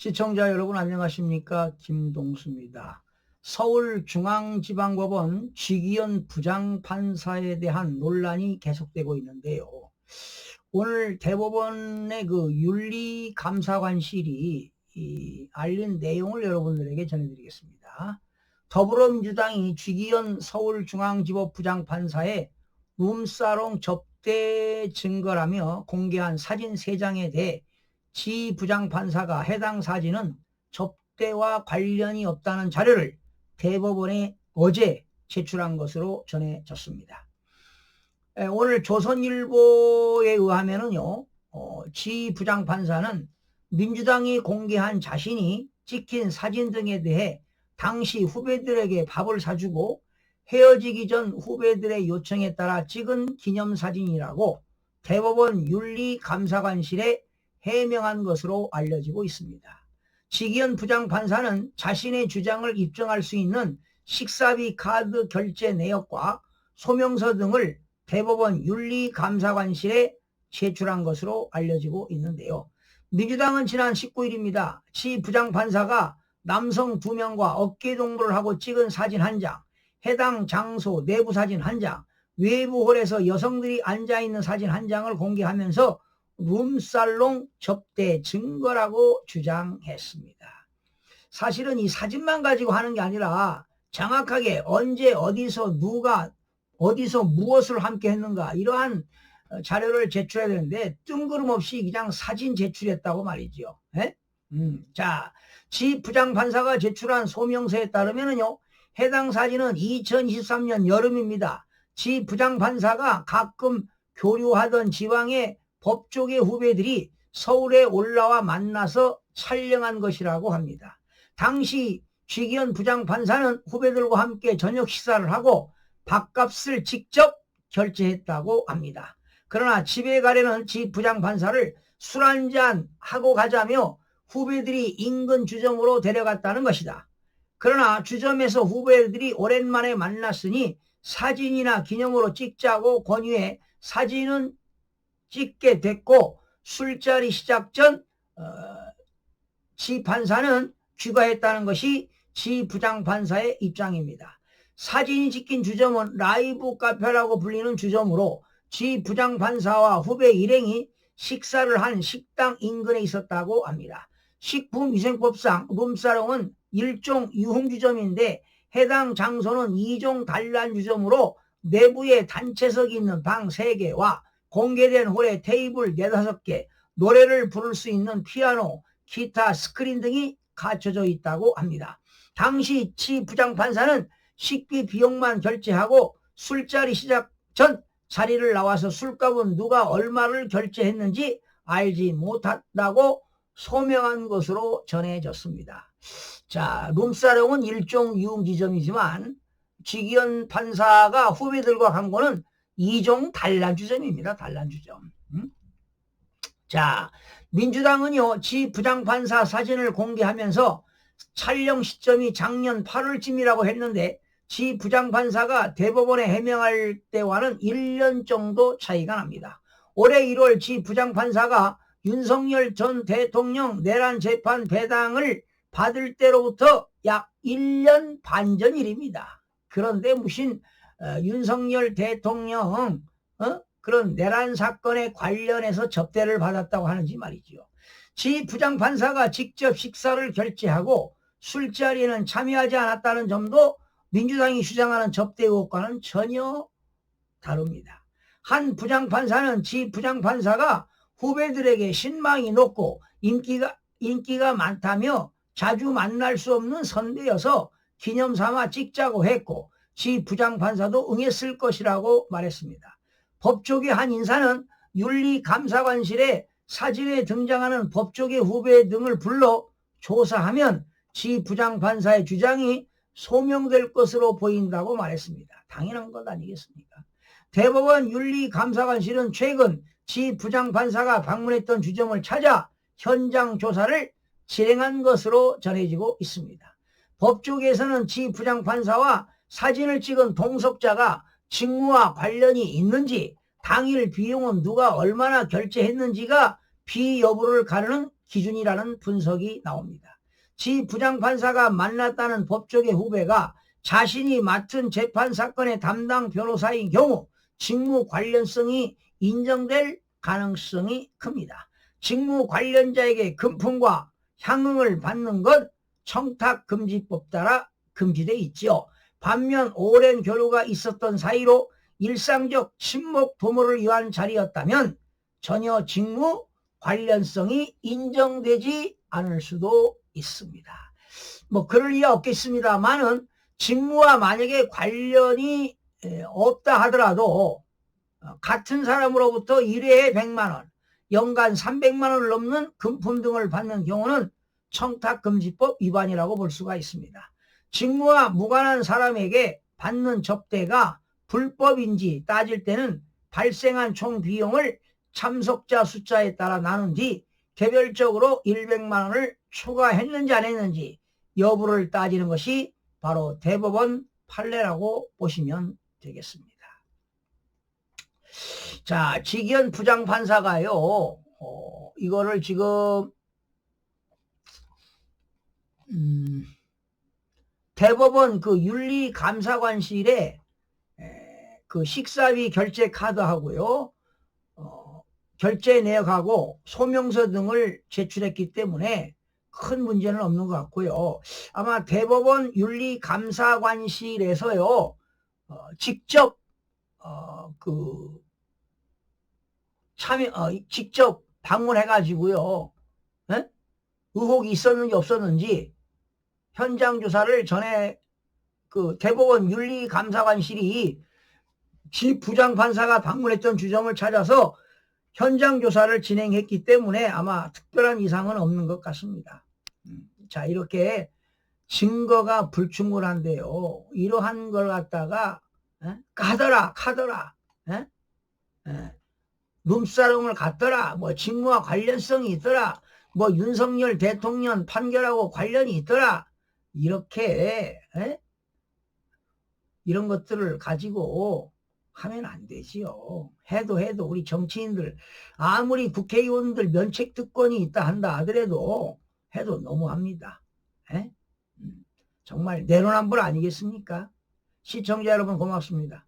시청자 여러분 안녕하십니까? 김동수입니다. 서울중앙지방법원 쥐기현 부장판사에 대한 논란이 계속되고 있는데요. 오늘 대법원의 그 윤리감사관실이 알린 내용을 여러분들에게 전해드리겠습니다. 더불어민주당이 쥐기현 서울중앙지법 부장판사의 룸사롱 접대 증거라며 공개한 사진 3장에 대해 지 부장판사가 해당 사진은 접대와 관련이 없다는 자료를 대법원에 어제 제출한 것으로 전해졌습니다. 오늘 조선일보에 의하면은요, 지 부장판사는 민주당이 공개한 자신이 찍힌 사진 등에 대해 당시 후배들에게 밥을 사주고 헤어지기 전 후배들의 요청에 따라 찍은 기념사진이라고 대법원 윤리감사관실에 해명한 것으로 알려지고 있습니다. 지기현 부장판사는 자신의 주장을 입증할 수 있는 식사비 카드 결제 내역과 소명서 등을 대법원 윤리감사관실에 제출한 것으로 알려지고 있는데요. 민주당은 지난 19일입니다. 지 부장판사가 남성 2명과 어깨동무를 하고 찍은 사진 1장, 해당 장소 내부 사진 1장, 외부 홀에서 여성들이 앉아있는 사진 1장을 공개하면서 룸살롱 접대 증거라고 주장했습니다. 사실은 이 사진만 가지고 하는 게 아니라 정확하게 언제 어디서 누가 어디서 무엇을 함께 했는가 이러한 자료를 제출해야 되는데 뜬구름없이 그냥 사진 제출했다고 말이죠. 자, 지 부장판사가 제출한 소명서에 따르면요, 해당 사진은 2023년 여름입니다. 지 부장판사가 가끔 교류하던 지방의 법조계 후배들이 서울에 올라와 만나서 촬영한 것이라고 합니다. 당시 쥐기현 부장판사는 후배들과 함께 저녁 식사를 하고 밥값을 직접 결제했다고 합니다. 그러나 집에 가려는 지 부장판사를 술 한잔 하고 가자며 후배들이 인근 주점으로 데려갔다는 것이다. 그러나 주점에서 후배들이 오랜만에 만났으니 사진이나 기념으로 찍자고 권유해 사진은 찍게 됐고 술자리 시작 전 지 판사는 귀가했다는 것이 지 부장판사의 입장입니다. 사진이 찍힌 주점은 라이브 카페라고 불리는 주점으로 지 부장판사와 후배 일행이 식사를 한 식당 인근에 있었다고 합니다. 식품위생법상 룸사롱은 일종 유흥주점인데 해당 장소는 2종 단란주점으로 내부에 단체석이 있는 방 3개와 공개된 홀에 테이블 4-5개, 노래를 부를 수 있는 피아노, 기타, 스크린 등이 갖춰져 있다고 합니다. 당시 지 부장판사는 식비 비용만 결제하고 술자리 시작 전 자리를 나와서 술값은 누가 얼마를 결제했는지 알지 못한다고 소명한 것으로 전해졌습니다. 자, 룸사롱은 일종 유흥지점이지만 지기현 판사가 후배들과 간 거는 2종 단란주점입니다. 단란주점. 자, 민주당은요, 지 부장판사 사진을 공개하면서 촬영 시점이 작년 8월쯤이라고 했는데 지 부장판사가 대법원에 해명할 때와는 1년 정도 차이가 납니다. 올해 1월 지 부장판사가 윤석열 전 대통령 내란 재판 배당을 받을 때로부터 약 1년 반 전 일입니다. 그런데 무슨 윤석열 대통령 그런 내란 사건에 관련해서 접대를 받았다고 하는지 말이죠. 지 부장판사가 직접 식사를 결제하고 술자리에는 참여하지 않았다는 점도 민주당이 주장하는 접대 의혹과는 전혀 다릅니다. 한 부장판사는 지 부장판사가 후배들에게 신망이 높고 인기가 많다며 자주 만날 수 없는 선배여서 기념삼아 찍자고 했고 지 부장판사도 응했을 것이라고 말했습니다. 법조계 한 인사는 윤리감사관실에 사진에 등장하는 법조계 후배 등을 불러 조사하면 지 부장판사의 주장이 소명될 것으로 보인다고 말했습니다. 당연한 것 아니겠습니까? 대법원 윤리감사관실은 최근 지 부장판사가 방문했던 주점을 찾아 현장 조사를 진행한 것으로 전해지고 있습니다. 법조계에서는 지 부장판사와 사진을 찍은 동석자가 직무와 관련이 있는지, 당일 비용은 누가 얼마나 결제했는지가 비여부를 가르는 기준이라는 분석이 나옵니다. 지 부장판사가 만났다는 법조계 후배가 자신이 맡은 재판 사건의 담당 변호사인 경우 직무 관련성이 인정될 가능성이 큽니다. 직무 관련자에게 금품과 향응을 받는 것 청탁금지법 따라 금지돼 있지요. 반면 오랜 교류가 있었던 사이로 일상적 친목 도모를 위한 자리였다면 전혀 직무 관련성이 인정되지 않을 수도 있습니다. 뭐 그럴 리가 없겠습니다만은 직무와 만약에 관련이 없다 하더라도 같은 사람으로부터 1회에 100만 원, 연간 300만 원을 넘는 금품 등을 받는 경우는 청탁금지법 위반이라고 볼 수가 있습니다. 직무와 무관한 사람에게 받는 접대가 불법인지 따질 때는 발생한 총 비용을 참석자 숫자에 따라 나눈 뒤 개별적으로 100만 원을 추가했는지 안 했는지 여부를 따지는 것이 바로 대법원 판례라고 보시면 되겠습니다. 자, 지기현 부장판사가요, 이거를 지금 대법원 그 윤리감사관실에 그 식사비 결제 카드하고요, 결제 내역하고 소명서 등을 제출했기 때문에 큰 문제는 없는 것 같고요. 아마 대법원 윤리감사관실에서요, 직접 직접 방문해가지고요, 의혹이 있었는지 없었는지 현장 조사를 전에 그 대법원 윤리감사관실이 지 부장판사가 방문했던 주점을 찾아서 현장 조사를 진행했기 때문에 아마 특별한 이상은 없는 것 같습니다. 자, 이렇게 증거가 불충분한데요, 이러한 걸 갖다가 가더라 룸사롱을 갔더라, 뭐 직무와 관련성이 있더라, 뭐 윤석열 대통령 판결하고 관련이 있더라, 이렇게 이런 것들을 가지고 하면 안 되지요. 해도 우리 정치인들 아무리 국회의원들 면책특권이 있다 한다 하더라도 해도 너무합니다. 정말 내로남불 아니겠습니까? 시청자 여러분 고맙습니다.